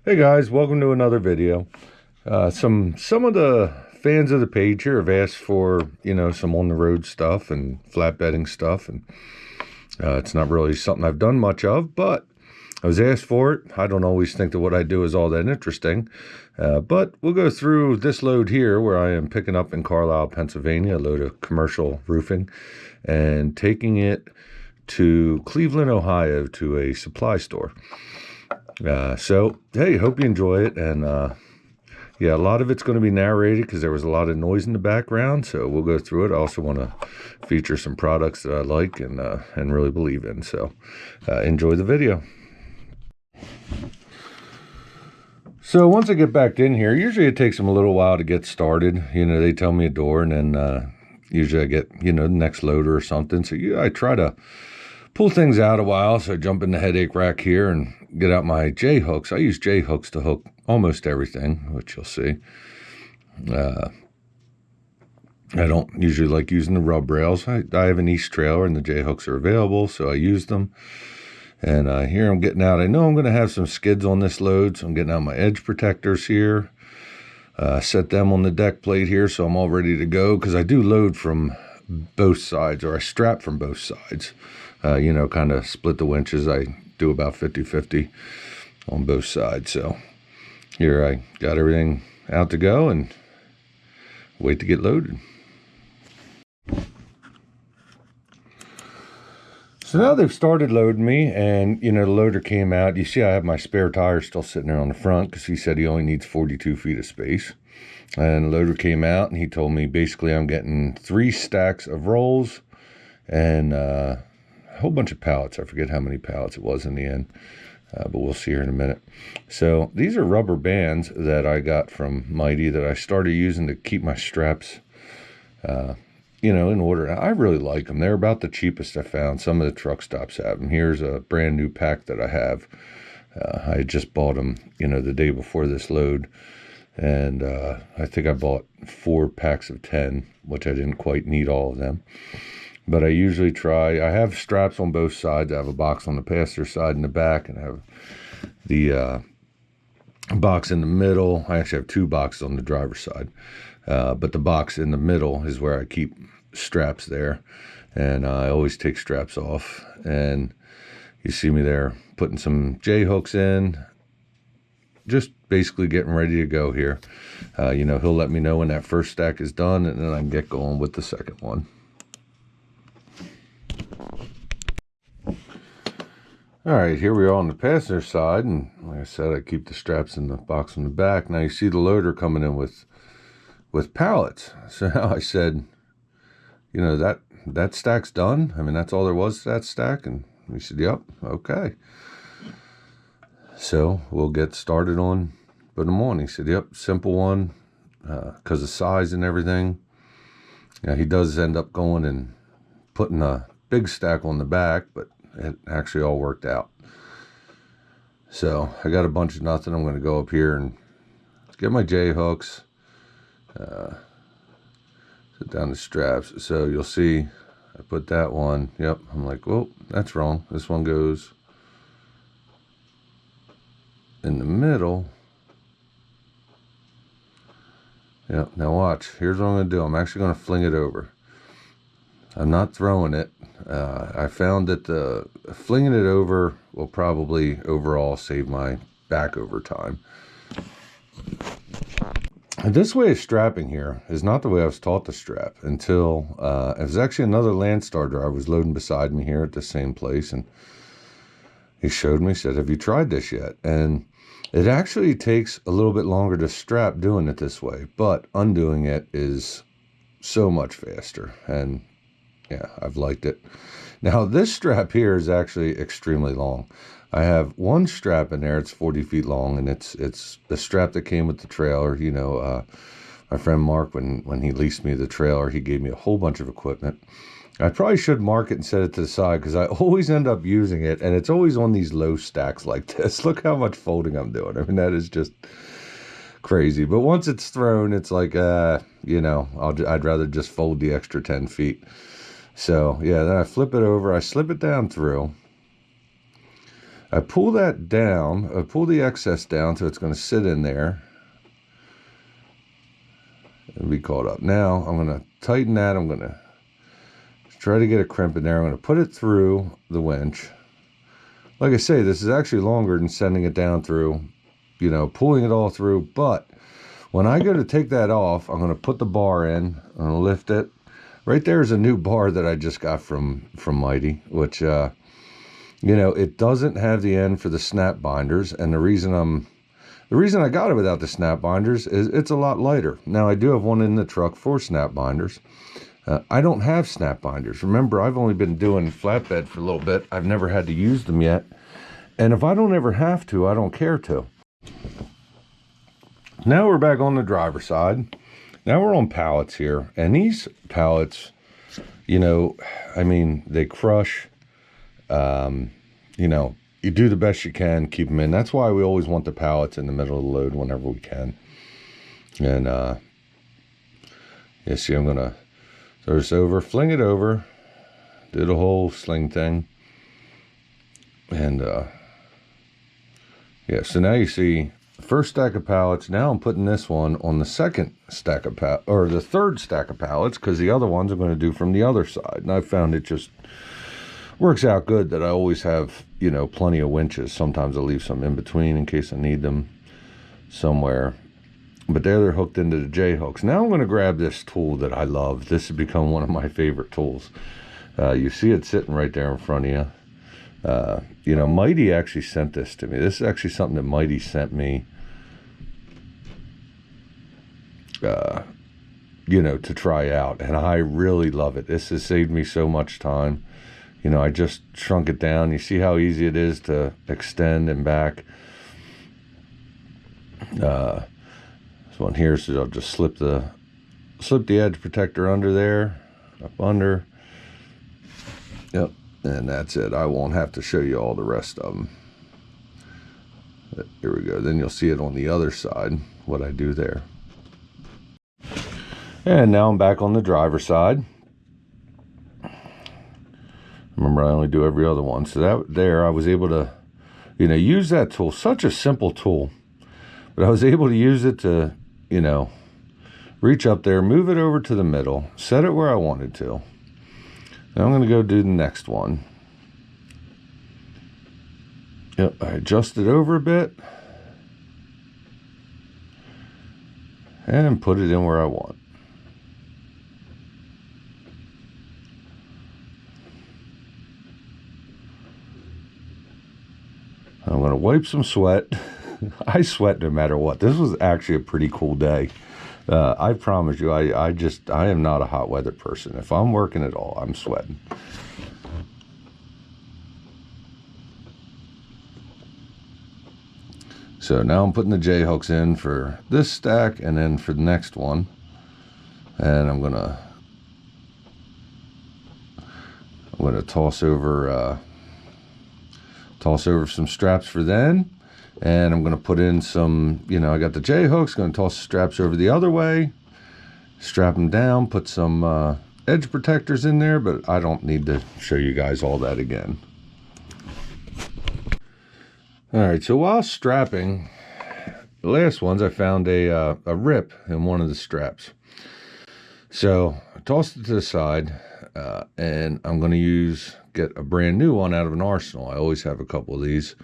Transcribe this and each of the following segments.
Hey guys, welcome to another video. Some of the fans of the page here have asked for, some on the road stuff and flatbedding stuff, and it's not really something I've done much of, but I was asked for it. I don't always think that what I do is all that interesting, but we'll go through this load here where I am picking up in Carlisle, Pennsylvania, a load of commercial roofing and taking it to Cleveland, Ohio to a supply store. So, hey, hope you enjoy it. And, yeah, a lot of it's going to be narrated because there was a lot of noise in the background. So we'll go through it. I also want to feature some products that I like and really believe in. So, enjoy the video. So once I get back in here, usually it takes them a little while to get started. They tell me a door and then, usually I get, the next loader or something. So yeah, I try to pull things out a while. So I jump in the headache rack here and get out my J hooks. I use J hooks to hook almost everything, which you'll see. I don't usually like using the rub rails. I have an East trailer and the J hooks are available, so I use them. And here I'm getting out. I know I'm going to have some skids on this load, so I'm getting out my edge protectors here. Set them on the deck plate here, so I'm all ready to go, because I do load from both sides, or I strap from both sides. Kind of split the winches. I do about 50-50 on both sides. So here I got everything out to go and wait to get loaded. So now they've started loading me, and the loader came out. You see I have my spare tire still sitting there on the front because he said he only needs 42 feet of space. And the loader came out and he told me basically I'm getting 3 stacks of rolls and a whole bunch of pallets. I forget how many pallets it was in the end, but we'll see here in a minute. So these are rubber bands that I got from Mytee that I started using to keep my straps in order. I really like them. They're about the cheapest I found. Some of the truck stops have them. Here's a brand new pack that I have. I just bought them, the day before this load. And I think I bought 4 packs of 10, which I didn't quite need all of them. But I usually try. I have straps on both sides. I have a box on the passenger side and the back, and I have the box in the middle. I actually have 2 boxes on the driver's side. But the box in the middle is where I keep straps there. And I always take straps off. And you see me there putting some J hooks in. Just basically getting ready to go here. He'll let me know when that first stack is done, and then I can get going with the second one. All right, here we are on the passenger side, and like I said, I keep the straps in the box on the back. Now you see the loader coming in with pallets. So now I said, that stack's done. I mean, that's all there was to that stack. And he said, yep, okay. So we'll get started on putting them on. He said, yep, simple one, because of size and everything. Yeah, he does end up going and putting a big stack on the back, but it actually all worked out. So I got a bunch of nothing. I'm going to go up here and get my J hooks, set down the straps. So you'll see I put that one. Yep. I'm like, well, that's wrong. This one goes in the middle. Yep. Now watch. Here's what I'm going to do. I'm actually going to fling it over. I'm not throwing it. I found that flinging it over will probably overall save my back over time. And this way of strapping here is not the way I was taught to strap until it was actually another Landstar driver was loading beside me here at the same place, and he showed me, said, have you tried this yet? And it actually takes a little bit longer to strap doing it this way, but undoing it is so much faster. And yeah, I've liked it. Now, this strap here is actually extremely long. I have one strap in there. It's 40 feet long, and it's the strap that came with the trailer. My friend Mark, when he leased me the trailer, he gave me a whole bunch of equipment. I probably should mark it and set it to the side because I always end up using it, and it's always on these low stacks like this. Look how much folding I'm doing. I mean, that is just crazy. But once it's thrown, it's like, I'd rather just fold the extra 10 feet. So, yeah, then I flip it over. I slip it down through. I pull that down, I pull the excess down so it's going to sit in there and be caught up. Now I'm going to tighten that. I'm going to try to get a crimp in there. I'm going to put it through the winch. Like I say, this is actually longer than sending it down through, you know, pulling it all through. But when I go to take that off, I'm going to put the bar in. I'm going to lift it. Right there is a new bar that I just got from Mytee, which, you know, it doesn't have the end for the snap binders. And the reason I got it without the snap binders is it's a lot lighter. Now, I do have one in the truck for snap binders. I don't have snap binders. Remember, I've only been doing flatbed for a little bit. I've never had to use them yet. And if I don't ever have to, I don't care to. Now we're back on the driver's side. Now we're on pallets here. And these pallets, you know, I mean, they crush. You know, you do the best you can, keep them in. That's why we always want the pallets in the middle of the load whenever we can. And, you see, I'm going to throw this over, fling it over, do the whole sling thing. And, yeah, so now you see the first stack of pallets. Now I'm putting this one on the second stack of pallets, or the third stack of pallets, because the other ones I'm going to do from the other side. And I found it just works out good that I always have, you know, plenty of winches. Sometimes I'll leave some in between in case I need them somewhere. But there they're hooked into the J-hooks. Now I'm going to grab this tool that I love. This has become one of my favorite tools. You see it sitting right there in front of you. You know, Mytee actually sent this to me. This is actually something that Mytee sent me, you know, to try out. And I really love it. This has saved me so much time. You know, I just shrunk it down. You see how easy it is to extend and back. This one here, so I'll just slip the edge protector under there, up under. Yep, and that's it. I won't have to show you all the rest of them. But here we go. Then you'll see it on the other side, what I do there. And now I'm back on the driver's side. Remember, I only do every other one. So that there, I was able to, you know, use that tool. Such a simple tool. But I was able to use it to, you know, reach up there, move it over to the middle, set it where I wanted to. Now I'm going to go do the next one. Yep, I adjust it over a bit. And put it in where I want. I'm going to wipe some sweat. I sweat no matter what. This was actually a pretty cool day. I promise you, I am not a hot weather person. If I'm working at all, I'm sweating. So now I'm putting the J-hooks in for this stack and then for the next one. And I'm gonna toss over some straps for then. And I'm going to put in some, you know, I got the J-hooks, going to toss the straps over the other way, strap them down, put some edge protectors in there, but I don't need to show you guys all that again. All right, so while strapping the last ones, I found a rip in one of the straps. So I tossed it to the side, and I'm going to get a brand new one out of an arsenal. I always have a couple of these.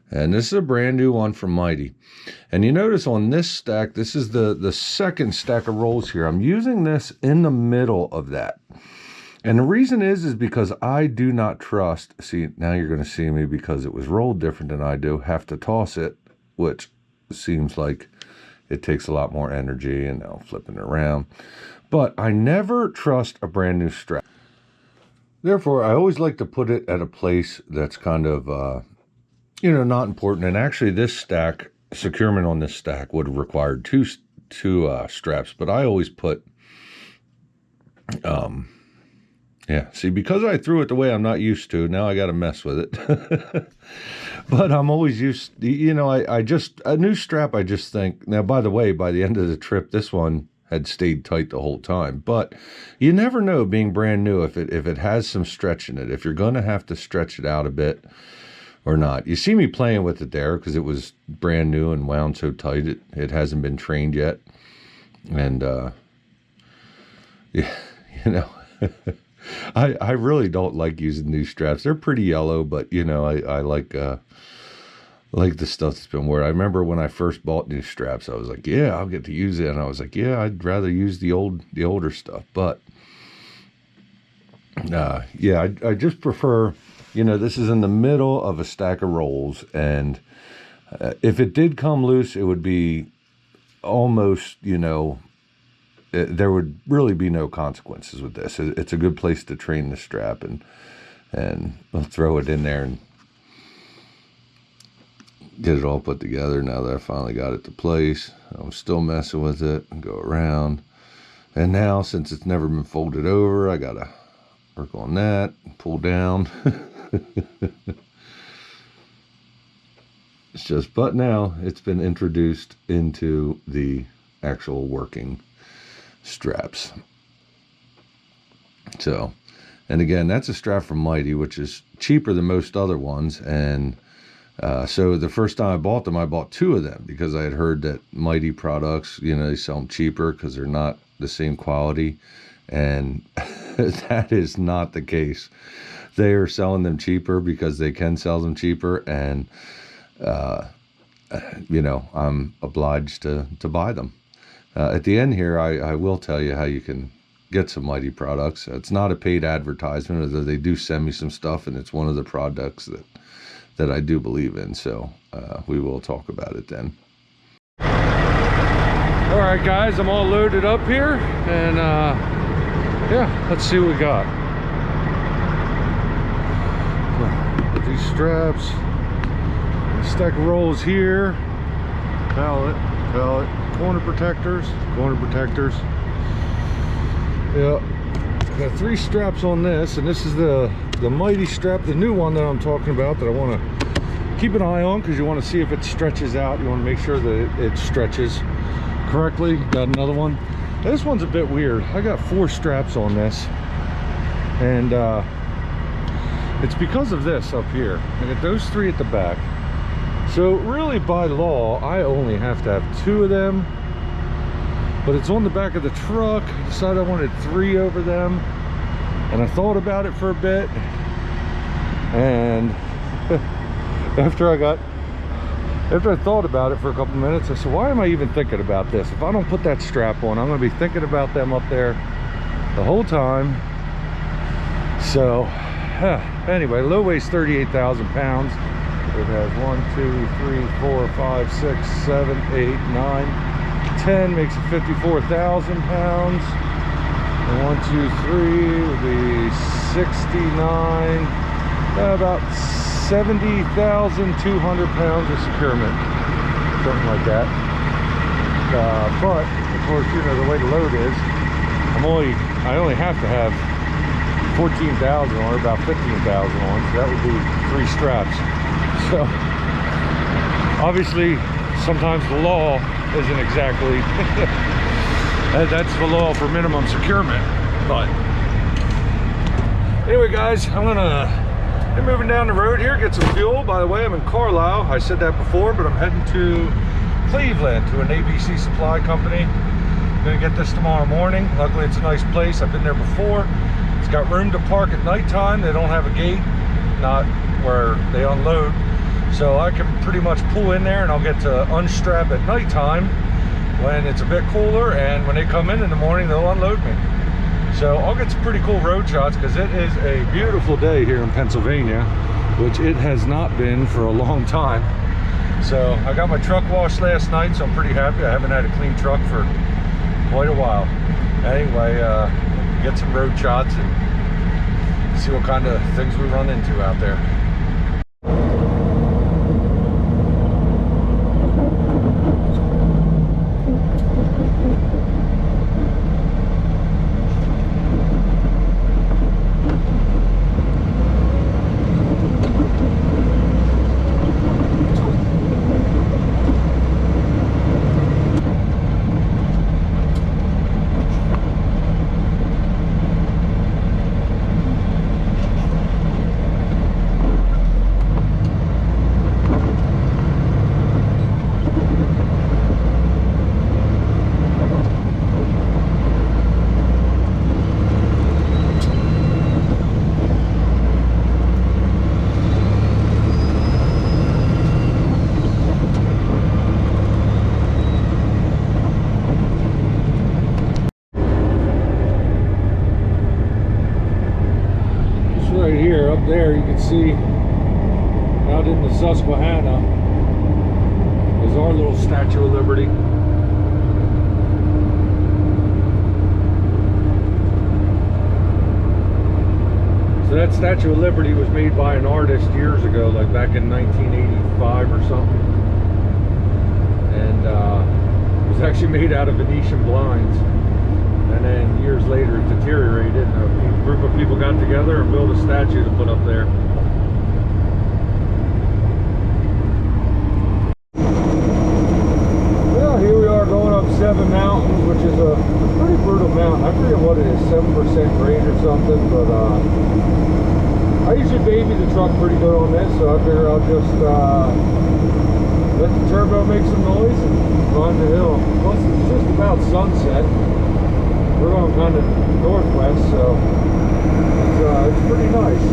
And this is a brand new one from Mytee. And you notice on this stack, this is the second stack of rolls here. I'm using this in the middle of that. And the reason is because I do not trust, see, now you're going to see me because it was rolled different than I do, have to toss it, which seems like it takes a lot more energy, and now flipping it around. But I never trust a brand new strap. Therefore, I always like to put it at a place that's kind of, you know, not important. And actually this stack, securement on this stack would have required two straps, but I always put, yeah, see, because I threw it the way I'm not used to, now I got to mess with it. But I'm always used, you know, I just, a new strap, I just think, now, by the way, by the end of the trip, this one had stayed tight the whole time. But you never know, being brand new, if it has some stretch in it, if you're going to have to stretch it out a bit, or not. You see me playing with it there because it was brand new and wound so tight it hasn't been trained yet. And yeah, you know, I really don't like using new straps. They're pretty yellow, but you know, I like the stuff that's been worn. I remember when I first bought new straps, I was like, yeah, I'll get to use it. And I was like, yeah, I'd rather use the older stuff. But yeah, I just prefer, you know, this is in the middle of a stack of rolls, and if it did come loose, it would be almost, you know, there would really be no consequences with this. It's a good place to train the strap, and I'll throw it in there and get it all put together. Now that I finally got it to place, I'm still messing with it and go around. And now, since it's never been folded over, I gotta work on that, pull down. It's just, but now it's been introduced into the actual working straps. So, and again, that's a strap from Mytee, which is cheaper than most other ones. And so the first time I bought them, I bought 2 of them because I had heard that Mytee products, you know, they sell them cheaper because they're not the same quality. And that is not the case. They are selling them cheaper because they can sell them cheaper, and you know, I'm obliged to buy them. At the end here, I will tell you how you can get some Mytee products. It's not a paid advertisement, although they do send me some stuff, and it's one of the products that I do believe in. So we will talk about it then. All right, guys, I'm all loaded up here, and yeah, let's see what we got. These straps, stack of rolls here, pallet, corner protectors. Yeah, got 3 straps on this, and this is the Mytee strap, the new one that I'm talking about, that I want to keep an eye on because you want to see if it stretches out. You want to make sure that it stretches correctly. Got another one. This one's a bit weird. I got 4 straps on this, and it's because of this up here. I got those 3 at the back. So really, by law, I only have to have 2 of them, but it's on the back of the truck. I decided I wanted 3 over them, and I thought about it for a bit, and after I thought about it for a couple minutes, I said, why am I even thinking about this? If I don't put that strap on, I'm going to be thinking about them up there the whole time. So anyway, low weighs 38,000 pounds. It has 1, 2, 3, 4, 5, 6, 7, 8, 9, 10, makes it 54,000 pounds. And 1, 2, 3 would be 69, about 70,200 pounds of securement, something like that. But of course, you know, the way the load is, I only have to have 14,000 or about 15,000 on, so that would be 3 straps. So obviously, sometimes the law isn't exactly that's the law for minimum securement. But anyway, guys, I'm moving down the road here, get some fuel. By the way, I'm in Carlisle. I said that before, but I'm heading to Cleveland to an ABC supply company. I'm gonna get this tomorrow morning. Luckily, it's a nice place. I've been there before. It's got room to park at nighttime. They don't have a gate, not where they unload. So I can pretty much pull in there, and I'll get to unstrap at nighttime when it's a bit cooler, and when they come in the morning, they'll unload me. So I'll get some pretty cool road shots because it is a beautiful day here in Pennsylvania, which it has not been for a long time. So I got my truck washed last night, so I'm pretty happy. I haven't had a clean truck for quite a while. Anyway, get some road shots and see what kind of things we run into out there. there you can see out in the Susquehanna is our little Statue of Liberty. So that Statue of Liberty was made by an artist years ago, like back in 1985 or something. And it was actually made out of Venetian blinds. And then years later it deteriorated, and a group of people got together and built a statue to put up there. Well, here we are going up Seven Mountains, which is a pretty brutal mountain. I forget what it is, 7% grade or something, but I usually baby the truck pretty good on this, so I figure I'll just let the turbo make some noise and climb the hill. Plus it's just about sunset. We're going kind of northwest, so it's pretty nice.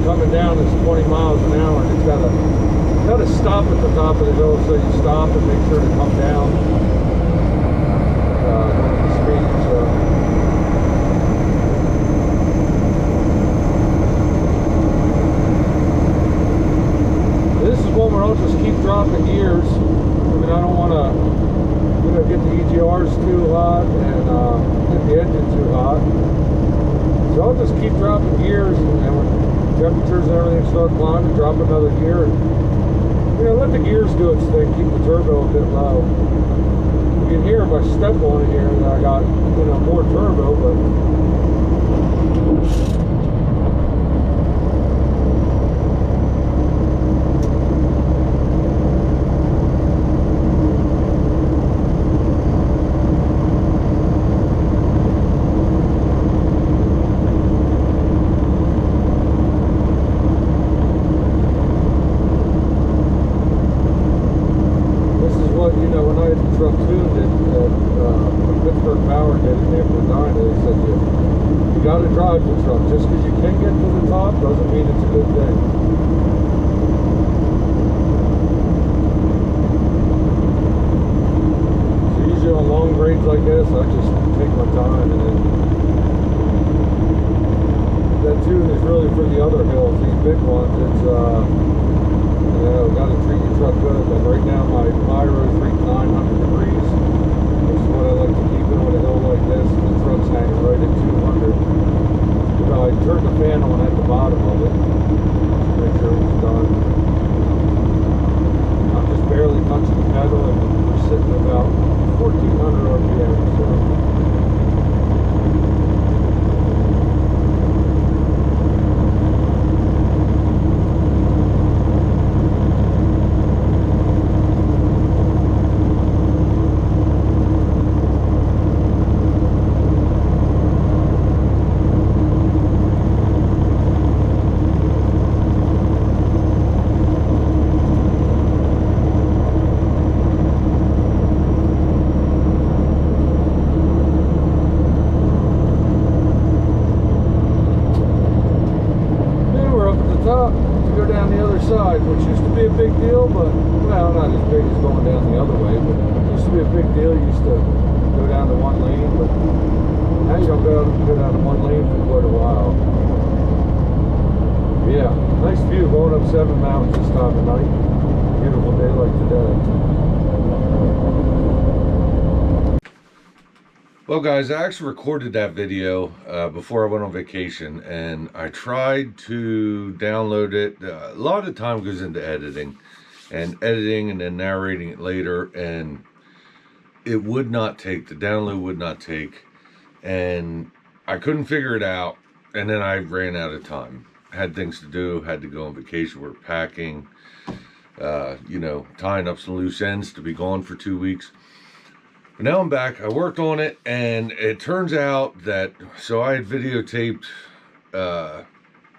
Coming down is 20 miles an hour, and it's got to stop at the top of the hill, so you stop and make sure to come down the speed. So this is one where I'll just keep dropping gears. I mean, I don't want to, get the EGRs too hot and get the engine too hot. So I'll just keep dropping gears, and when temperatures and everything start climbing, drop another gear, and let the gears do its thing, keep the turbo a bit low. You can hear if I step on it here that I got more turbo, but drive the truck. Just because you can get to the top doesn't mean it's a good thing. So usually on long grades like this, I just take my time, and then that tune is really for the other hills, these big ones. It's got to treat your truck good. But right now my pyro is reaching 900 degrees, which is what I like to keep in with a hill like this, and the truck's hanging right at 200. I turned the fan on at the bottom of it just to make sure it was done. I'm just barely touching the pedal, and we're sitting about 1400 RPM. So. Side, which used to be a big deal, but well, not as big as going down the other way, but it used to be a big deal. You used to go down to one lane, but now you don't go down to one lane for quite a while. But yeah, nice view going up Seven Mountains this time of night. Beautiful day like today. Well guys, I actually recorded that video before I went on vacation, and I tried to download it. A lot of time goes into editing and then narrating it later, and it would not take, the download would not take, and I couldn't figure it out, and then I ran out of time. had things to do, had to go on vacation, we're packing, you know, tying up some loose ends to be gone for 2 weeks. But now I'm back. I worked on it, and it turns out that, so I had videotaped,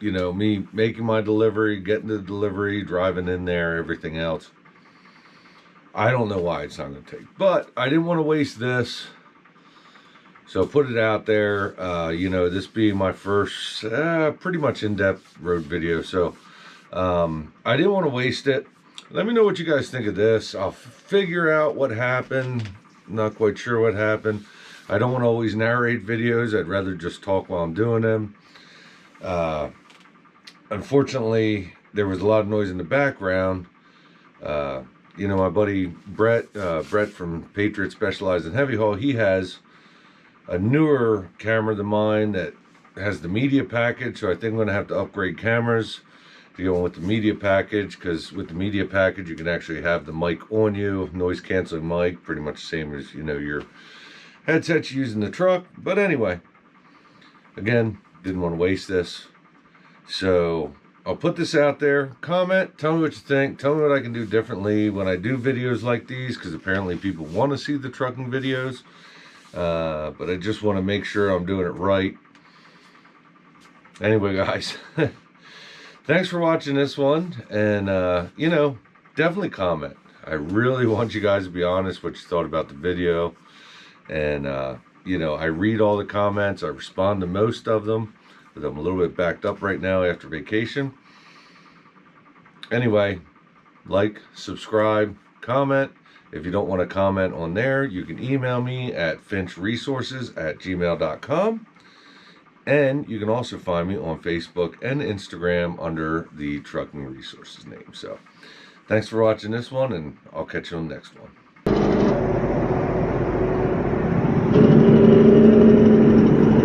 you know, me making my delivery, getting the delivery, driving in there, everything else. I don't know why it's not going to take, but I didn't want to waste this. So put it out there, you know, this being my first pretty much in-depth road video. So I didn't want to waste it. Let me know what you guys think of this. I'll figure out what happened. I'm not quite sure what happened. I don't want to always narrate videos. I'd rather just talk while I'm doing them. Unfortunately, there was a lot of noise in the background. You know, my buddy Brett from Patriot Specialized in Heavy Haul, he has a newer camera than mine that has the media package. So I think I'm going to have to upgrade cameras to go with the media package, because with the media package you can actually have the mic on you, noise canceling mic, pretty much the same as, you know, your headsets you use in the truck. But anyway, again, didn't want to waste this. So I'll put this out there. Comment, tell me what you think. Tell me what I can do differently when I do videos like these, because apparently people want to see the trucking videos. But I just want to make sure I'm doing it right. Anyway, guys, thanks for watching this one. And, you know, definitely comment. I really want you guys to be honest what you thought about the video. And, you know, I read all the comments. I respond to most of them. But I'm a little bit backed up right now after vacation. Anyway, like, subscribe, comment. If you don't want to comment on there, you can email me at finchresources@gmail.com. And you can also find me on Facebook and Instagram under the Trucking Resources name. So, thanks for watching this one, and I'll catch you on the next one.